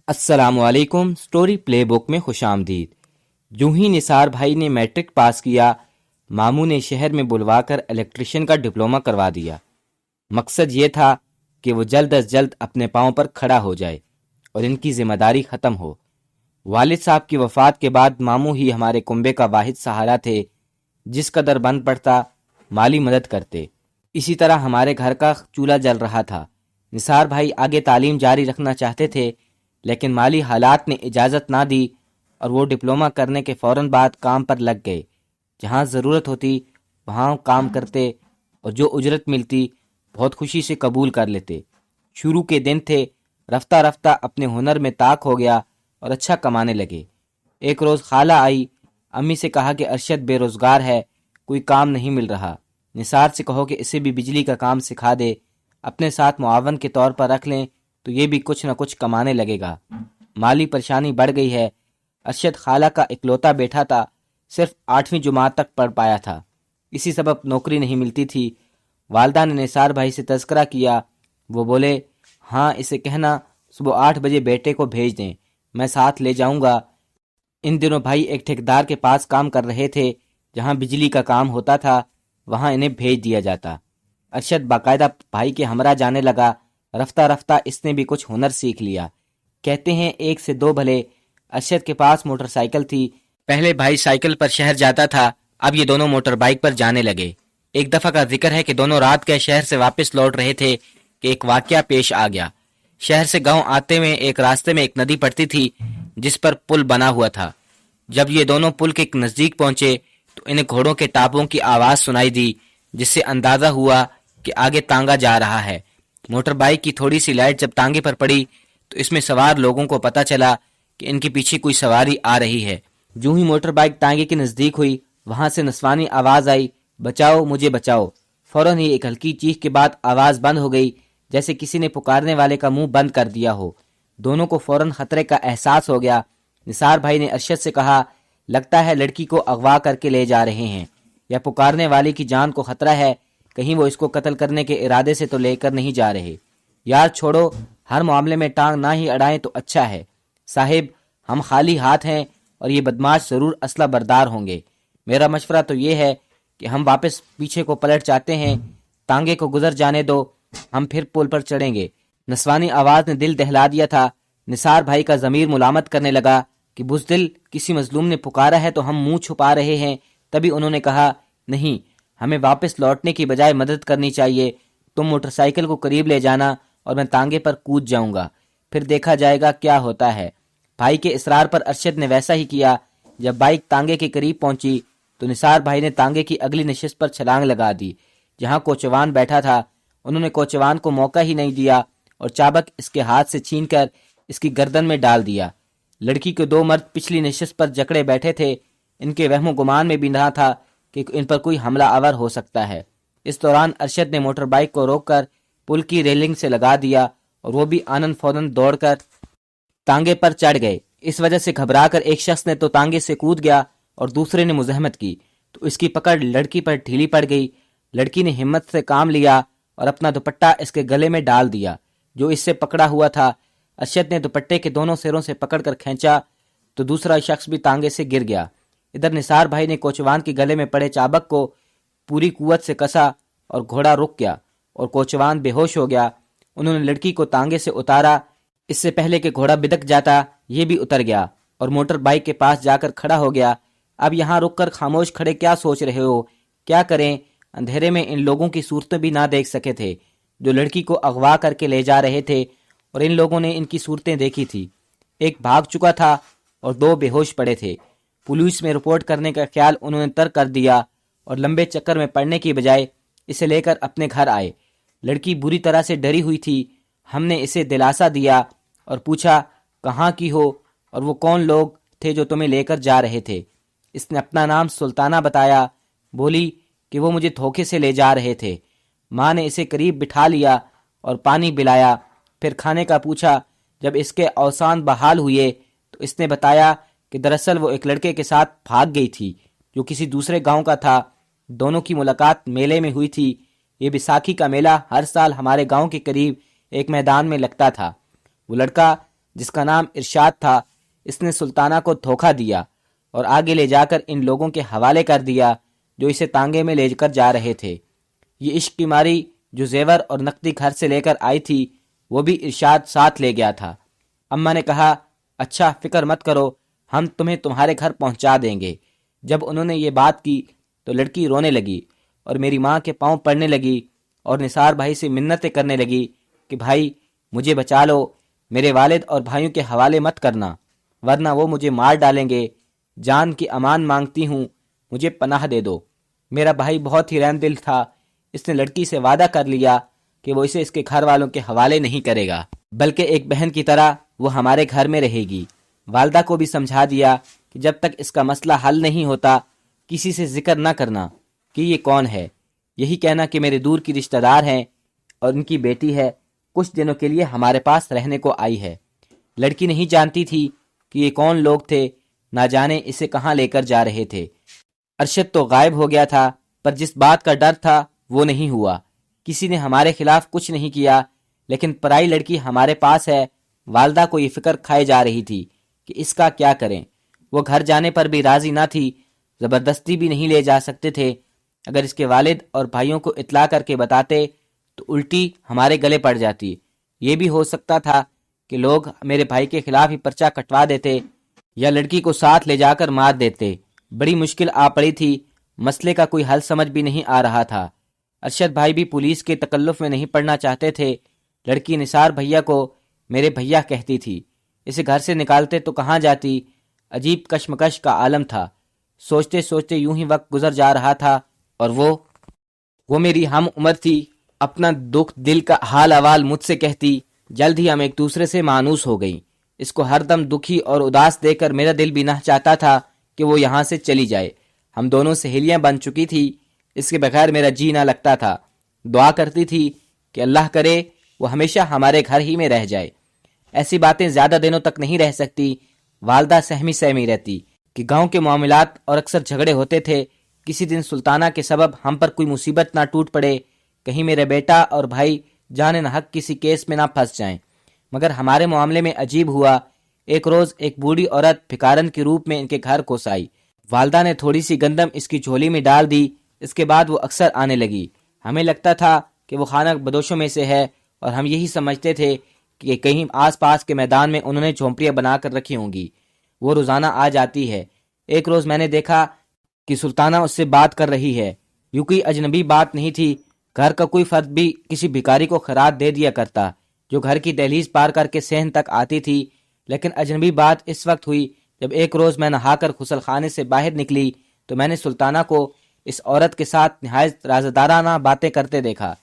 السلام علیکم، سٹوری پلے بک میں خوش آمدید۔ جو ہی نثار بھائی نے میٹرک پاس کیا، ماموں نے شہر میں بلوا کر الیکٹریشین کا ڈپلومہ کروا دیا۔ مقصد یہ تھا کہ وہ جلد از جلد اپنے پاؤں پر کھڑا ہو جائے اور ان کی ذمہ داری ختم ہو۔ والد صاحب کی وفات کے بعد ماموں ہی ہمارے کنبے کا واحد سہارا تھے، جس قدر بند پڑتا مالی مدد کرتے۔ اسی طرح ہمارے گھر کا چولہا جل رہا تھا۔ نثار بھائی آگے تعلیم جاری رکھنا چاہتے تھے، لیکن مالی حالات نے اجازت نہ دی اور وہ ڈپلومہ کرنے کے فوراً بعد کام پر لگ گئے۔ جہاں ضرورت ہوتی وہاں کام کرتے اور جو اجرت ملتی بہت خوشی سے قبول کر لیتے۔ شروع کے دن تھے، رفتہ رفتہ اپنے ہنر میں طاق ہو گیا اور اچھا کمانے لگے۔ ایک روز خالہ آئی، امی سے کہا کہ ارشد بے روزگار ہے، کوئی کام نہیں مل رہا، نثار سے کہو کہ اسے بھی بجلی کا کام سکھا دے، اپنے ساتھ معاون کے طور پر رکھ لیں تو یہ بھی کچھ نہ کچھ کمانے لگے گا۔ مالی پریشانی بڑھ گئی ہے۔ ارشد خالہ کا اکلوتا بیٹا تھا، صرف 8ویں جماعت تک پڑھ پایا تھا، اسی سبب نوکری نہیں ملتی تھی۔ والدہ نے نثار بھائی سے تذکرہ کیا، وہ بولے ہاں اسے کہنا صبح 8 بجے بیٹے کو بھیج دیں، میں ساتھ لے جاؤں گا۔ ان دنوں بھائی ایک ٹھیکیدار کے پاس کام کر رہے تھے، جہاں بجلی کا کام ہوتا تھا وہاں انہیں بھیج دیا جاتا۔ ارشد باقاعدہ بھائی کے ہمراہ جانے لگا۔ رفتہ رفتہ اس نے بھی کچھ ہنر سیکھ لیا۔ کہتے ہیں 1 سے 2 بھلے۔ ارشد کے پاس موٹر سائیکل تھی، پہلے بھائی سائیکل پر شہر جاتا تھا، اب یہ دونوں موٹر بائیک پر جانے لگے۔ ایک دفعہ کا ذکر ہے کہ دونوں رات کے شہر سے واپس لوٹ رہے تھے کہ ایک واقعہ پیش آ گیا۔ شہر سے گاؤں آتے ہوئے ایک راستے میں ایک ندی پڑتی تھی جس پر پل بنا ہوا تھا۔ جب یہ دونوں پل کے نزدیک پہنچے تو انہیں گھوڑوں کے ٹاپوں کی آواز سنائی دی، جس سے اندازہ ہوا کہ آگے تانگا جا رہا ہے۔ موٹر بائیک کی تھوڑی سی لائٹ جب تانگے پر پڑی تو اس میں سوار لوگوں کو پتہ چلا کہ ان کے پیچھے کوئی سواری آ رہی ہے۔ جو ہی موٹر بائیک تانگے کے نزدیک ہوئی، وہاں سے نسوانی آواز آئی، بچاؤ مجھے بچاؤ۔ فوراً ہی ایک ہلکی چیخ کے بعد آواز بند ہو گئی، جیسے کسی نے پکارنے والے کا منہ بند کر دیا ہو۔ دونوں کو فوراً خطرے کا احساس ہو گیا۔ نثار بھائی نے ارشد سے کہا، لگتا ہے لڑکی کو اغوا کر کے لے جا رہے ہیں، یا پکارنے والے کی جان کو خطرہ ہے، کہیں وہ اس کو قتل کرنے کے ارادے سے تو لے کر نہیں جا رہے۔ یار چھوڑو، ہر معاملے میں ٹانگ نہ ہی اڑائیں تو اچھا ہے۔ صاحب ہم خالی ہاتھ ہیں اور یہ بدماش ضرور اسلحہ بردار ہوں گے۔ میرا مشورہ تو یہ ہے کہ ہم واپس پیچھے کو پلٹ جاتے ہیں، تانگے کو گزر جانے دو، ہم پھر پل پر چڑھیں گے۔ نسوانی آواز نے دل دہلا دیا تھا۔ نثار بھائی کا ضمیر ملامت کرنے لگا کہ بزدل، کسی مظلوم نے پکارا ہے تو ہم منہ چھپا رہے ہیں۔ تبھی انہوں نے کہا، نہیں، ہمیں واپس لوٹنے کی بجائے مدد کرنی چاہیے۔ تم موٹر سائیکل کو قریب لے جانا اور میں تانگے پر کود جاؤں گا، پھر دیکھا جائے گا کیا ہوتا ہے۔ بھائی کے اصرار پر ارشد نے ویسا ہی کیا۔ جب بائک تانگے کے قریب پہنچی تو نثار بھائی نے تانگے کی اگلی نشست پر چھلانگ لگا دی، جہاں کوچوان بیٹھا تھا۔ انہوں نے کوچوان کو موقع ہی نہیں دیا اور چابک اس کے ہاتھ سے چھین کر اس کی گردن میں ڈال دیا۔ لڑکی کے 2 مرد پچھلی نشست پر جکڑے بیٹھے تھے، ان کے وہم و گمان میں بھی نہ تھا کہ ان پر کوئی حملہ آور ہو سکتا ہے۔ اس دوران ارشد نے موٹر بائیک کو روک کر پل کی ریلنگ سے لگا دیا اور وہ بھی آنن فوراً دوڑ کر تانگے پر چڑھ گئے۔ اس وجہ سے گھبرا کر ایک شخص نے تو تانگے سے کود گیا اور دوسرے نے مزاحمت کی تو اس کی پکڑ لڑکی پر ڈھیلی پڑ گئی۔ لڑکی نے ہمت سے کام لیا اور اپنا دوپٹہ اس کے گلے میں ڈال دیا جو اس سے پکڑا ہوا تھا۔ ارشد نے دوپٹے کے دونوں سروں سے پکڑ کر کھینچا تو دوسرا شخص بھی تانگے سے گر گیا۔ ادھر نثار بھائی نے کوچوان کے گلے میں پڑے چابک کو پوری قوت سے کسا اور گھوڑا رک گیا اور کوچوان بے ہوش ہو گیا۔ انہوں نے لڑکی کو تانگے سے اتارا، اس سے پہلے کہ گھوڑا بدک جاتا یہ بھی اتر گیا اور موٹر بائیک کے پاس جا کر کھڑا ہو گیا۔ اب یہاں رک کر خاموش کھڑے کیا سوچ رہے ہو؟ کیا کریں؟ اندھیرے میں ان لوگوں کی صورتیں بھی نہ دیکھ سکے تھے جو لڑکی کو اغوا کر کے لے جا رہے تھے، اور ان لوگوں نے ان کی صورتیں دیکھی تھی۔ ایک بھاگ چکا تھا اور 2 بے ہوش پڑے تھے۔ پولیس میں رپورٹ کرنے کا خیال انہوں نے ترک کر دیا اور لمبے چکر میں پڑنے کی بجائے اسے لے کر اپنے گھر آئے۔ لڑکی بری طرح سے ڈری ہوئی تھی۔ ہم نے اسے دلاسا دیا اور پوچھا کہاں کی ہو اور وہ کون لوگ تھے جو تمہیں لے کر جا رہے تھے۔ اس نے اپنا نام سلطانہ بتایا۔ بولی کہ وہ مجھے دھوکے سے لے جا رہے تھے۔ ماں نے اسے قریب بٹھا لیا اور پانی پلایا، پھر کھانے کا پوچھا۔ جب اس کے اوسان بحال ہوئے تو اس نے بتایا کہ دراصل وہ ایک لڑکے کے ساتھ بھاگ گئی تھی جو کسی دوسرے گاؤں کا تھا۔ دونوں کی ملاقات میلے میں ہوئی تھی۔ یہ بیساکھی کا میلہ ہر سال ہمارے گاؤں کے قریب ایک میدان میں لگتا تھا۔ وہ لڑکا جس کا نام ارشاد تھا، اس نے سلطانہ کو دھوکہ دیا اور آگے لے جا کر ان لوگوں کے حوالے کر دیا جو اسے تانگے میں لے کر جا رہے تھے۔ یہ عشق کی ماری جو زیور اور نقدی گھر سے لے کر آئی تھی وہ بھی ارشاد ساتھ لے گیا تھا۔ اماں نے کہا، اچھا فکر مت کرو، ہم تمہیں تمہارے گھر پہنچا دیں گے۔ جب انہوں نے یہ بات کی تو لڑکی رونے لگی اور میری ماں کے پاؤں پڑنے لگی اور نثار بھائی سے منتیں کرنے لگی کہ بھائی مجھے بچا لو، میرے والد اور بھائیوں کے حوالے مت کرنا ورنہ وہ مجھے مار ڈالیں گے، جان کی امان مانگتی ہوں، مجھے پناہ دے دو۔ میرا بھائی بہت ہی رحم دل تھا، اس نے لڑکی سے وعدہ کر لیا کہ وہ اسے اس کے گھر والوں کے حوالے نہیں کرے گا، بلکہ ایک بہن کی طرح وہ ہمارے گھر میں رہے گی۔ والدہ کو بھی سمجھا دیا کہ جب تک اس کا مسئلہ حل نہیں ہوتا کسی سے ذکر نہ کرنا کہ یہ کون ہے، یہی کہنا کہ میرے دور کی رشتہ دار ہیں اور ان کی بیٹی ہے، کچھ دنوں کے لیے ہمارے پاس رہنے کو آئی ہے۔ لڑکی نہیں جانتی تھی کہ یہ کون لوگ تھے، نہ جانے اسے کہاں لے کر جا رہے تھے۔ ارشد تو غائب ہو گیا تھا، پر جس بات کا ڈر تھا وہ نہیں ہوا۔ کسی نے ہمارے خلاف کچھ نہیں کیا، لیکن پرائی لڑکی ہمارے پاس ہے۔ والدہ کو یہ فکر کھائے جا رہی تھی کہ اس کا کیا کریں۔ وہ گھر جانے پر بھی راضی نہ تھی، زبردستی بھی نہیں لے جا سکتے تھے۔ اگر اس کے والد اور بھائیوں کو اطلاع کر کے بتاتے تو الٹی ہمارے گلے پڑ جاتی۔ یہ بھی ہو سکتا تھا کہ لوگ میرے بھائی کے خلاف ہی پرچہ کٹوا دیتے یا لڑکی کو ساتھ لے جا کر مار دیتے۔ بڑی مشکل آ پڑی تھی، مسئلے کا کوئی حل سمجھ بھی نہیں آ رہا تھا۔ ارشد بھائی بھی پولیس کے تکلف میں نہیں پڑنا چاہتے تھے۔ لڑکی نثار بھیا کو میرے بھیا کہتی تھی، اسے گھر سے نکالتے تو کہاں جاتی۔ عجیب کشمکش کا عالم تھا۔ سوچتے سوچتے یوں ہی وقت گزر جا رہا تھا اور وہ میری ہم عمر تھی، اپنا دکھ دل کا حال احوال مجھ سے کہتی۔ جلد ہی ہم ایک دوسرے سے مانوس ہو گئیں۔ اس کو ہر دم دکھی اور اداس دیکھ کر میرا دل بھی نہ چاہتا تھا کہ وہ یہاں سے چلی جائے۔ ہم دونوں سہیلیاں بن چکی تھی، اس کے بغیر میرا جی نہ لگتا تھا۔ دعا کرتی تھی کہ اللہ کرے وہ ہمیشہ ہمارے گھر ہی میں رہ جائے۔ ایسی باتیں زیادہ دنوں تک نہیں رہ سکتی۔ والدہ سہمی سہمی رہتی کہ گاؤں کے معاملات اور اکثر جھگڑے ہوتے تھے۔ کسی دن سلطانہ کے سبب ہم پر کوئی مصیبت نہ ٹوٹ پڑے، کہیں میرا بیٹا اور بھائی جان حق کسی کیس میں نہ پھنس جائیں۔ مگر ہمارے معاملے میں عجیب ہوا۔ ایک روز ایک بوڑھی عورت بھکارن کے روپ میں ان کے گھر گھس آئی۔ والدہ نے تھوڑی سی گندم اس کی جھولی میں ڈال دی۔ اس کے بعد وہ اکثر آنے لگی۔ ہمیں لگتا تھا کہ وہ خانہ بدوشوں میں سے ہے اور ہم یہی سمجھتے تھے کہ کہیں آس پاس کے میدان میں انہوں نے جھونپڑیاں بنا کر رکھی ہوں گی۔ وہ روزانہ آ جاتی ہے۔ ایک روز میں نے دیکھا کہ سلطانہ اس سے بات کر رہی ہے۔ یوں کوئی اجنبی بات نہیں تھی، گھر کا کوئی فرد بھی کسی بھکاری کو خیرات دے دیا کرتا جو گھر کی دہلیز پار کر کے صحن تک آتی تھی۔ لیکن اجنبی بات اس وقت ہوئی جب ایک روز میں نہا کر غسل خانے سے باہر نکلی تو میں نے سلطانہ کو اس عورت کے ساتھ نہایت رازدارانہ باتیں کرتے دیکھا۔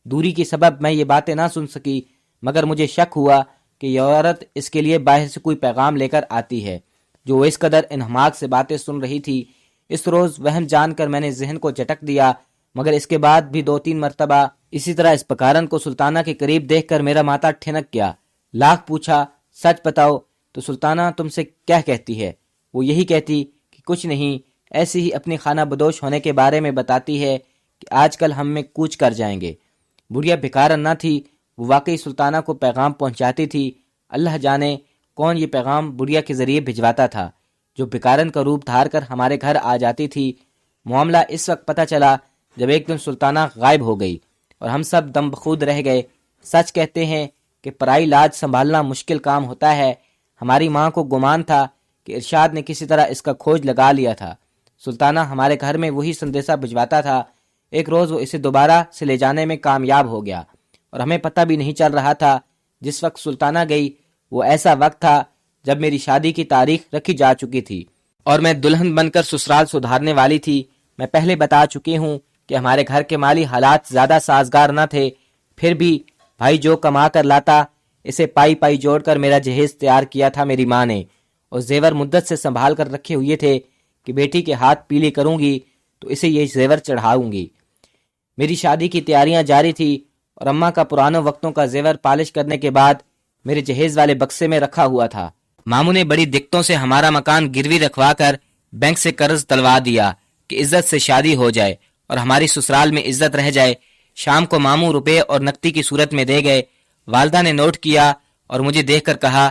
دوری کی سبب میں یہ باتیں نہ سن سکی، مگر مجھے شک ہوا کہ یہ عورت اس کے لیے باہر سے کوئی پیغام لے کر آتی ہے جو وہ اس قدر انہماک سے باتیں سن رہی تھی۔ اس روز وہم جان کر میں نے ذہن کو جھٹک دیا، مگر اس کے بعد بھی 2-3 مرتبہ اسی طرح اس پکارن کو سلطانہ کے قریب دیکھ کر میرا ماتھا ٹھنک گیا۔ لاکھ پوچھا، سچ بتاؤ تو سلطانہ تم سے کیا کہتی ہے؟ وہ یہی کہتی کہ کچھ نہیں، ایسی ہی اپنی خانہ بدوش ہونے کے بارے میں بتاتی ہے کہ آج کل ہم میں کوچ کر جائیں گے۔ بڑھیا بھکارن نہ تھی، وہ واقعی سلطانہ کو پیغام پہنچاتی تھی۔ اللہ جانے کون یہ پیغام بڑھیا کے ذریعے بھجواتا تھا جو بھکارن کا روپ دھار کر ہمارے گھر آ جاتی تھی۔ معاملہ اس وقت پتہ چلا جب ایک دن سلطانہ غائب ہو گئی اور ہم سب دم بخود رہ گئے۔ سچ کہتے ہیں کہ پرائی لاج سنبھالنا مشکل کام ہوتا ہے۔ ہماری ماں کو گمان تھا کہ ارشاد نے کسی طرح اس کا کھوج لگا لیا تھا۔ سلطانہ ہمارے گھر میں وہی سندیسہ بھجواتا تھا۔ ایک روز وہ اسے دوبارہ سے لے جانے میں کامیاب ہو گیا اور ہمیں پتہ بھی نہیں چل رہا تھا۔ جس وقت سلطانہ گئی وہ ایسا وقت تھا جب میری شادی کی تاریخ رکھی جا چکی تھی اور میں دلہن بن کر سسرال سدھارنے والی تھی۔ میں پہلے بتا چکی ہوں کہ ہمارے گھر کے مالی حالات زیادہ سازگار نہ تھے، پھر بھی بھائی جو کما کر لاتا اسے پائی پائی جوڑ کر میرا جہیز تیار کیا تھا میری ماں نے، اور زیور مدت سے سنبھال کر رکھے ہوئے تھے کہ بیٹی کے ہاتھ پیلی کروں گی تو اسے یہ زیور چڑھاؤں گی۔ میری شادی کی تیاریاں جاری تھی اور اماں کا پرانوں وقتوں کا زیور پالش کرنے کے بعد میرے جہیز والے بکسے میں رکھا ہوا تھا۔ ماموں نے بڑی دقتوں سے ہمارا مکان گروی رکھوا کر بینک سے قرض دلوا دیا کہ عزت سے شادی ہو جائے اور ہماری سسرال میں عزت رہ جائے۔ شام کو ماموں روپے اور نقدی کی صورت میں دے گئے۔ والدہ نے نوٹ کیا اور مجھے دیکھ کر کہا